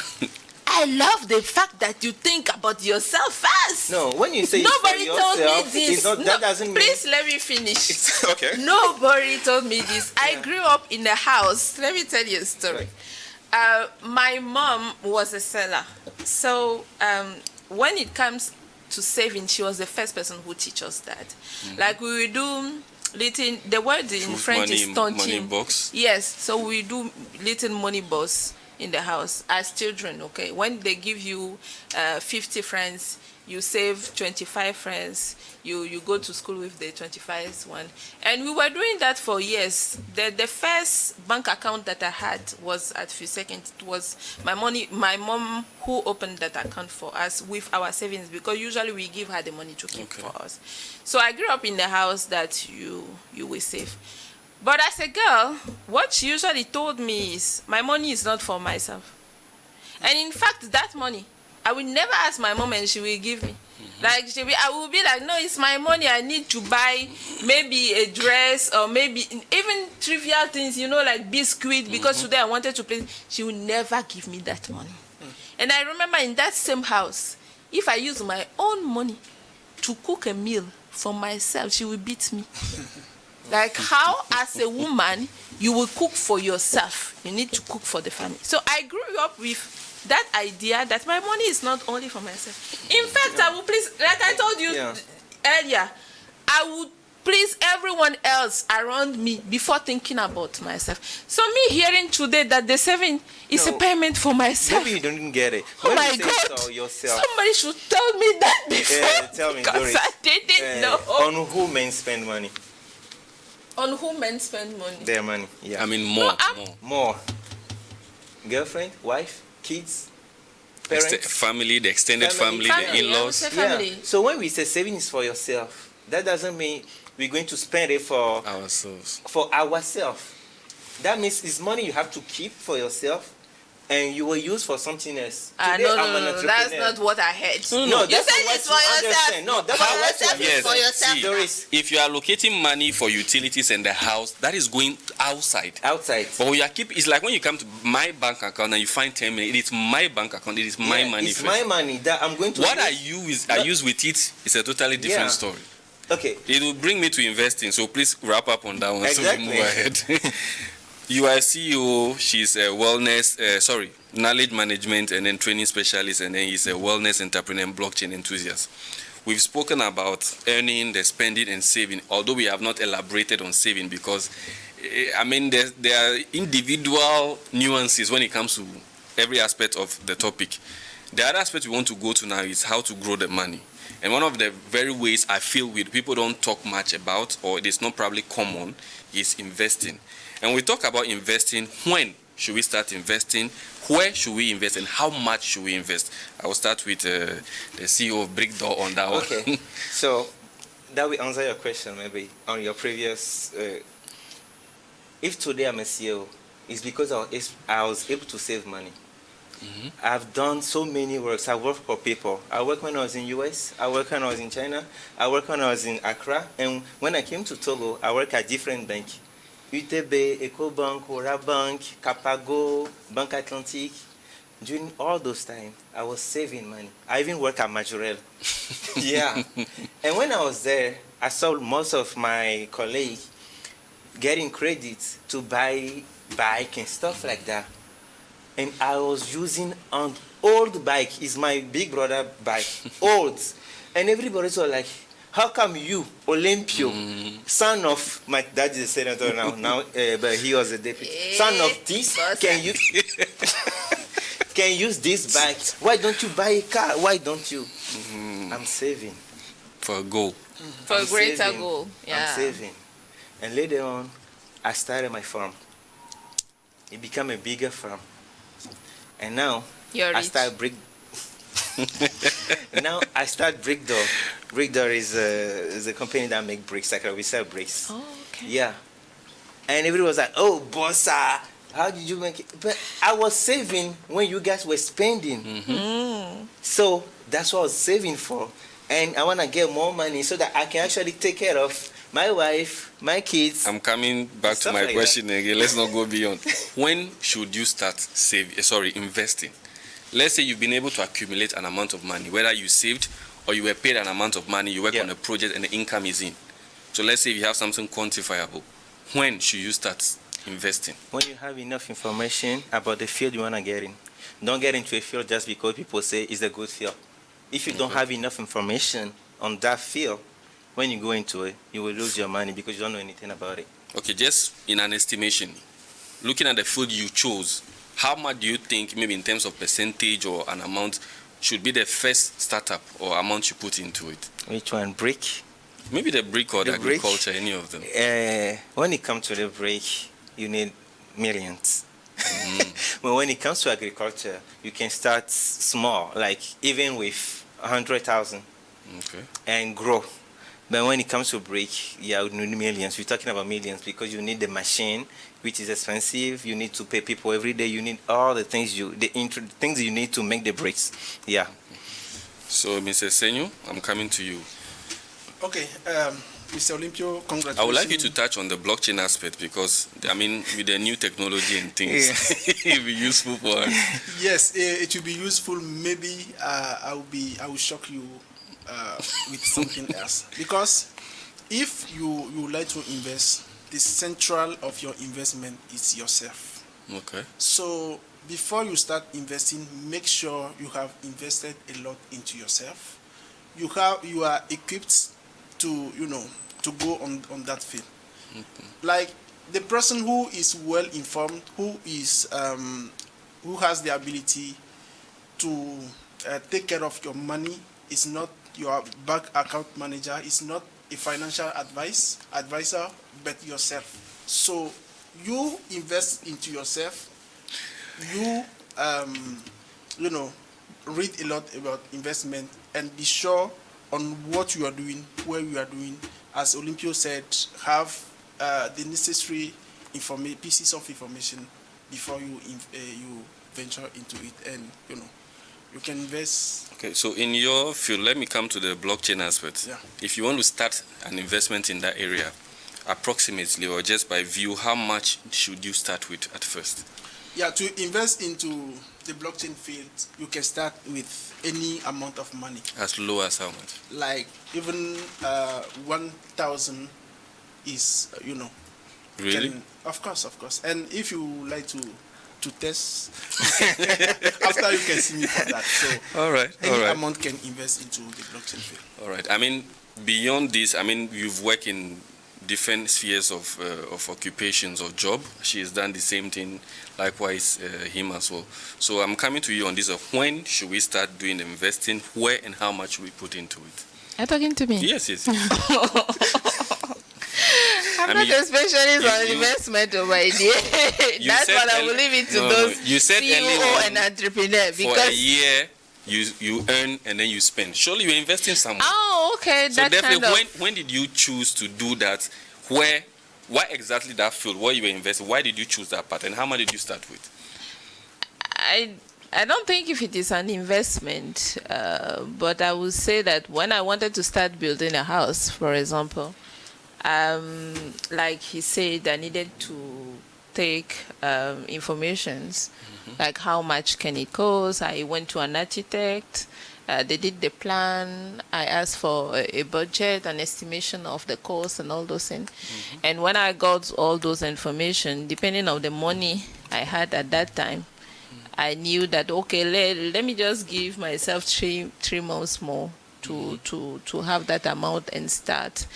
I love the fact that you think about yourself first. No, when you say Nobody it's for told yourself, me this. that doesn't mean. Please let me finish. Okay. Nobody told me this. I grew up in a house. Let me tell you a story. My mom was a seller. So when it comes to saving, she was the first person who teach us that. Like we will do little, the word in French is tant. Money box. Yes, so we do little money box in the house as children, okay? When they give you 50 francs, you save 25 francs, you go to school with the 25th one. And we were doing that for years. The first bank account that I had was at Second. It was my mom who opened that account for us with our savings, because usually we give her the money to keep for us. So I grew up in the house that you will save. But as a girl, what she usually told me is, my money is not for myself. And in fact, that money, I will never ask my mom and she will give me. Like, I will be like, no, it's my money. I need to buy maybe a dress or maybe even trivial things, like biscuit, because today I wanted to play. She will never give me that money. And I remember in that same house, if I use my own money to cook a meal for myself, she will beat me. Like how, as a woman, you will cook for yourself. You need to cook for the family. So I grew up with that idea that my money is not only for myself. In fact, I will please, like I told you earlier, I would please everyone else around me before thinking about myself. So me hearing today that the saving is a payment for myself. Maybe you don't get it. Oh when my you say God! So yourself, somebody should tell me that before. Yeah, tell me, because Doris. I didn't know. On who men spend money? On who men spend money? Their money. Yeah. I mean more. More. Girlfriend, wife, kids, parents, family, the extended family, the in-laws. Family. So when we say saving is for yourself, that doesn't mean we're going to spend it for ourselves. That means it's money you have to keep for yourself, and you will use for something else. No, that's not what I heard. No, you said it's for yourself. No, that's not what you for yourself. Doris, if you are allocating money for utilities in the house, that is going outside. But you it's like when you come to my bank account and you find 10 million, it is my bank account, it is my money. It's my money that I'm going to what I use with it is a totally different story. Okay. It will bring me to investing, so please wrap up on that one. Exactly. So we move ahead. You are a CEO, she's a knowledge management and then training specialist, and then he's a wellness entrepreneur and blockchain enthusiast. We've spoken about earning, the spending and saving, although we have not elaborated on saving because, there are individual nuances when it comes to every aspect of the topic. The other aspect we want to go to now is how to grow the money. And one of the very ways I feel people don't talk much about, or it is not probably common, is investing. And we talk about investing. When should we start investing? Where should we invest? And how much should we invest? I will start with the CEO of Brick Door on that one. Okay. So that will answer your question maybe on your previous. If today I'm a CEO, it's because I was able to save money. Mm-hmm. I've done so many works. I worked for people. I worked when I was in US. I worked when I was in China. I worked when I was in Accra. And when I came to Togo, I worked at different banks. UTB, EcoBank, Ora Bank, Capago, Bank Atlantic. During all those times, I was saving money. I even worked at Majorel. Yeah. And when I was there, I saw most of my colleagues getting credit to buy bike and stuff like that. And I was using an old bike. It's my big brother bike, old. And everybody was like, how come you, Olympio, son of my dad is a senator now, but he was a deputy, son of this, can use this bike? Why don't you buy a car? Why don't you? I'm saving. For a goal. For a greater goal. Yeah. I'm saving. And later on, I started my farm. It became a bigger farm. And now, I start brick. Now I start Brickdoor. Brickdoor is a company that make bricks. Like we sell bricks. Oh, okay. Yeah. And everybody was like, "Oh, bossa, how did you make it?" But I was saving when you guys were spending. So that's what I was saving for. And I want to get more money so that I can actually take care of my wife, my kids. I'm coming back to my question again. Let's not go beyond. When should you start investing? Let's say you've been able to accumulate an amount of money, whether you saved or you were paid an amount of money, you work on a project and the income is in. So let's say you have something quantifiable. When should you start investing? When you have enough information about the field you want to get in. Don't get into a field just because people say it's a good field. If you don't have enough information on that field, when you go into it, you will lose your money because you don't know anything about it. Okay, just in an estimation, looking at the field you chose, how much do you think, maybe in terms of percentage or an amount, should be the first startup or amount you put into it? Which one? Brick? Maybe the brick or the agriculture, any of them. When it comes to the brick, you need millions. But when it comes to agriculture, you can start small, like even with 100,000 and grow. But when it comes to brick, you need millions. We're talking about millions because you need the machine, which is expensive. You need to pay people every day. You need all the things things you need to make the bricks. Yeah. So, Mr. Senyu, I'm coming to you. Okay, Mr. Olympio, congratulations. I would like you to touch on the blockchain aspect because, I mean, with the new technology and things, it will be useful for us. Yes, it will be useful. Maybe I will shock you with something else. Because if you like to invest, the central of your investment is yourself. Okay. So before you start investing, make sure you have invested a lot into yourself. You are equipped to to go on that field. Like the person who is well informed, who has the ability to take care of your money, is not your bank account manager, is not a financial advisor, but yourself. So you invest into yourself. You read a lot about investment and be sure on what you are doing, where you are doing. As Olympio said, have the necessary pieces of information before you venture into it, and you can invest. Okay, so in your field, let me come to the blockchain aspect. Yeah. If you want to start an investment in that area, approximately or just by view, how much should you start with at first? Yeah, to invest into the blockchain field, you can start with any amount of money. As low as how much? Like even 1,000 is, Really? Of course. And if you like to test, after you can see me for that. So all right. Any amount can invest into the blockchain field. All right. I mean, beyond this, I mean, you've worked in different spheres of occupations or job. She has done the same thing, likewise him as well. So I'm coming to you on this of when should we start doing the investing, where and how much we put into it. Are you talking to me? Yes. I'm not a specialist on investment over here. That's what I will leave it to those CEO and entrepreneur. Because for a year, you earn and then you spend. Surely you're investing somewhere. Oh, okay. So definitely, when did you choose to do that? Why exactly that field? Where you were investing? Why did you choose that part? And how much did you start with? I don't think if it is an investment, but I would say that when I wanted to start building a house, for example, like he said, I needed to take informations, like how much can it cost. I went to an architect, They did the plan. I asked for a budget, an estimation of the cost and all those things. And when I got all those information, depending on the money I had at that time, I knew that, okay, let me just give myself three months more to have that amount and start.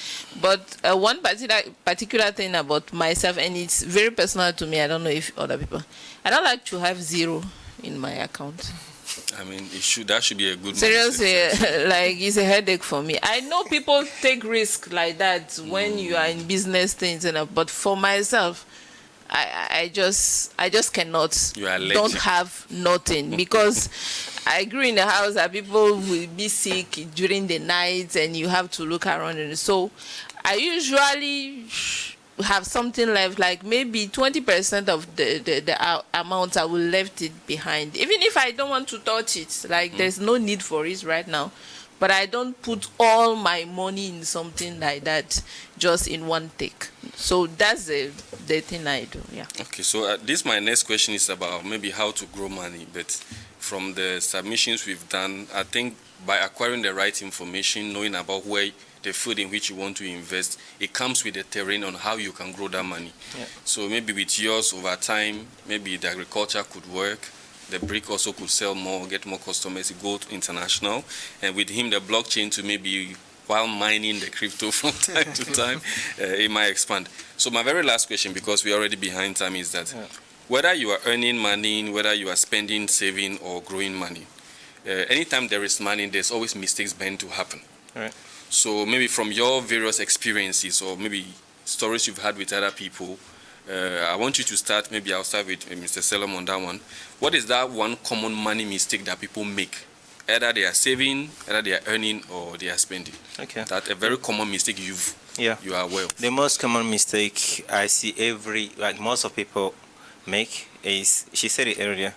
But one particular thing about myself, and it's very personal to me, I don't know if other people, I don't like to have zero in my account. I mean, that should be a good seriously mindset. like it's a headache for me. I know people take risk like that when you are in business things, but for myself, I just cannot. You are don't have nothing because I grew in a house that people will be sick during the night and you have to look around, and so I usually have something left, like maybe 20% of the amount I will left it behind, even if I don't want to touch it, like there's no need for it right now, but I don't put all my money in something like that just in one take. So that's the thing I do. Yeah. Okay, so this my next question is about maybe how to grow money, but from the submissions we've done, I think by acquiring the right information, knowing about where the field in which you want to invest, it comes with the terrain on how you can grow that money. Yeah. So maybe with yours over time, maybe the agriculture could work, the brick also could sell more, get more customers, go international, and with him the blockchain to maybe while mining the crypto from time to time, it might expand. So my very last question, because we're already behind time, is that whether you are earning money, whether you are spending, saving, or growing money, anytime there is money, there's always mistakes bound to happen. Right. So maybe from your various experiences or maybe stories you've had with other people, I want you to start, maybe I'll start with Mr. Selim on that one. What is that one common money mistake that people make? Either they are saving, either they are earning, or they are spending. Okay. That's a very common mistake you are aware of. The most common mistake I see most of people make is, she said it earlier,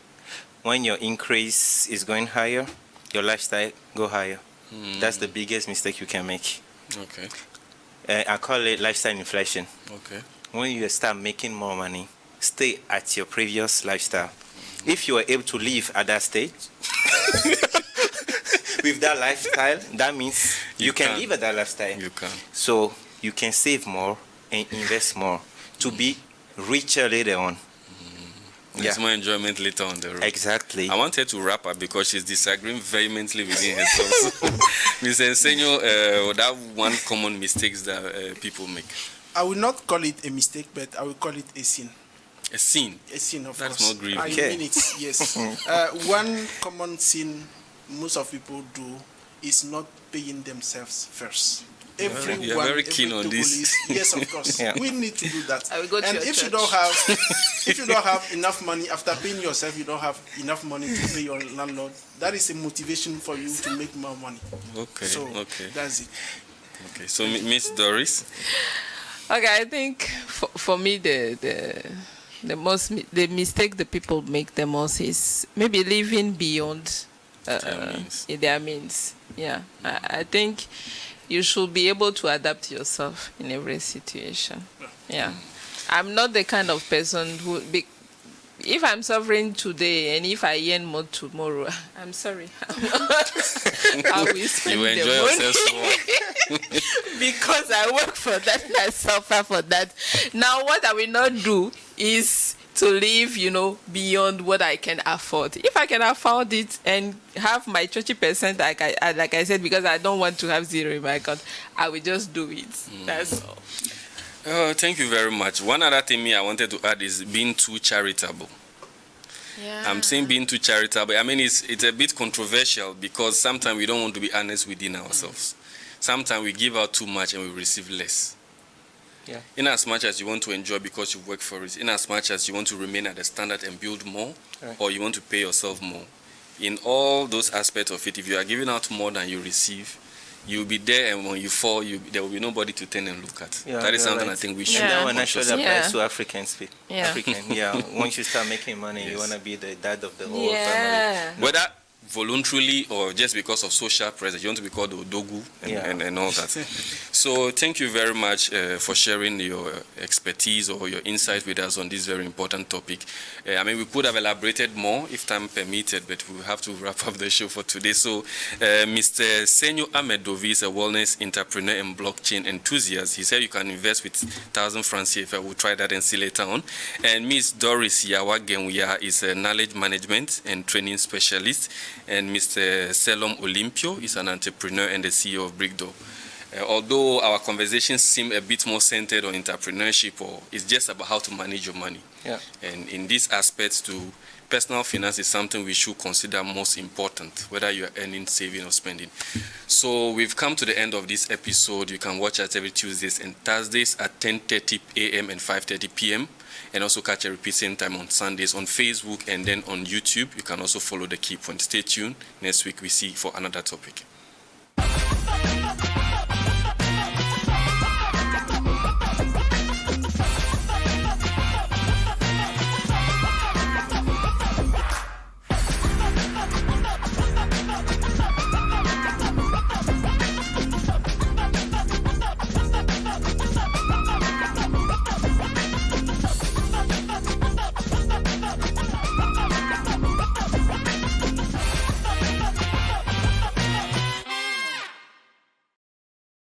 when your increase is going higher, your lifestyle go higher. That's the biggest mistake you can make. Okay. I call it lifestyle inflation. Okay. When you start making more money, stay at your previous lifestyle. If you are able to live at that stage with that lifestyle, that means you can live at that lifestyle. You can. So you can save more and invest more to be richer later on. There's more enjoyment later on the road. Exactly. I wanted to wrap up because she's disagreeing vehemently within herself. So, Mr. Ensenyo, that one common mistakes that people make. I will not call it a mistake, but I will call it a sin. A sin? A sin, of That's course. not grievous. I mean it, yes. One common sin most of people do is not paying themselves first. Everyone, you're very keen on this. Yes, of course. Yeah. We need to do that. I will go to and your if church. you don't have enough money after paying yourself, you don't have enough money to pay your landlord. That is a motivation for you to make more money. Okay. So that's it. Okay. So Miss Doris. Okay, I think for me the mistake the people make the most is maybe living beyond their means. Yeah, I think you should be able to adapt yourself in every situation. Yeah, I'm not the kind of person who, if I'm suffering today and if I earn more tomorrow, I'm sorry. I will spend you enjoy the money. yourself more. Because I work for that and I suffer for that. Now, what I will not do is to live, beyond what I can afford. If I can afford it and have my 30%, like I said, because I don't want to have zero in my account, I will just do it. That's all. Thank you very much. One other thing I wanted to add is being too charitable. Yeah. I'm saying being too charitable. I mean, it's a bit controversial because sometimes we don't want to be honest within ourselves. Sometimes we give out too much and we receive less. Yeah. In as much as you want to enjoy because you work for it, in as much as you want to remain at the standard and build more, or you want to pay yourself more. In all those aspects of it, if you are giving out more than you receive, you'll be there, and when you fall, there will be nobody to turn and look at. Yeah, that is something right. I think we should. And that one actually applies to Africans. Yeah. Once you start making money, you want to be the dad of the whole family. Whether voluntarily or just because of social pressure. You want to be called Odogu and all that. So thank you very much for sharing your expertise or your insight with us on this very important topic. I mean, we could have elaborated more if time permitted, but we have to wrap up the show for today. So Mr. Senyo Amedovi is a wellness entrepreneur and blockchain enthusiast. He said you can invest with 1,000 francs CFA. We'll try that and see later on. And Ms. Doris Yawa Genwia is a knowledge management and training specialist. And Mr. Selom Olympio is an entrepreneur and the CEO of Brigdo. Although our conversations seem a bit more centered on entrepreneurship, or it's just about how to manage your money. Yeah. And in these aspects too, personal finance is something we should consider most important, whether you're earning, saving, or spending. So we've come to the end of this episode. You can watch us every Tuesdays and Thursdays at 10:30 a.m. and 5:30 p.m. And also catch a repeat same time on Sundays on Facebook and then on YouTube. You can also follow the Key Point. Stay tuned. Next week we see for another topic.